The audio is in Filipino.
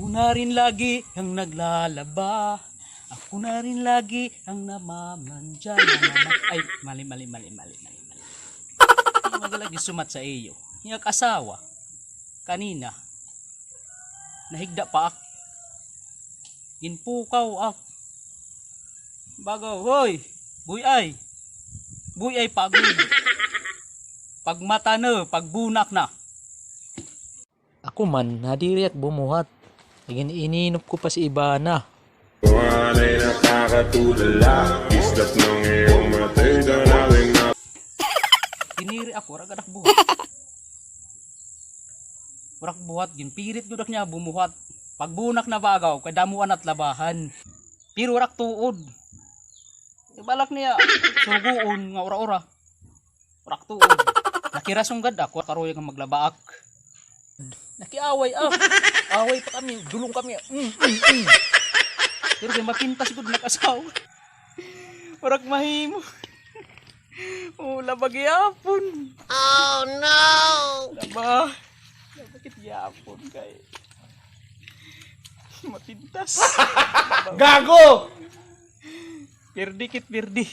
Ako na rin lagi ang naglalaba. Ako na rin lagi ang namamandya. Ay, mali. Hindi magalagi sumat sa iyo. Yung asawa, kanina, nahigda pa ak. Ginpukaw ak. Bago, hoy, buy ay pagod. Pagmata na, pagbunak na. Ako man, nadiri at bumuhat. Iniinop ko pa si Ibana. Buwan ay nakakatulala. Islap ng iyong matay danawin na. Tiniri ako, ragadak buhat. Warak buhat, ginpirit gudak niya bumuhat. Pagbunak na bagaw, kadamuan at labahan. Pero warak tuod. Ibalak niya, suguon nga ora-ora. Warak tuod. Nakirasong gad ako, karoy nga maglabaak. Nakiaway ak. Away pa kami, dulong kami. Pero kaya mapintas ko nakasaw. Warak mahimo. Labag yapon. Oh no! Bakit yapon kay? Mapintas. Gago! Pirdi.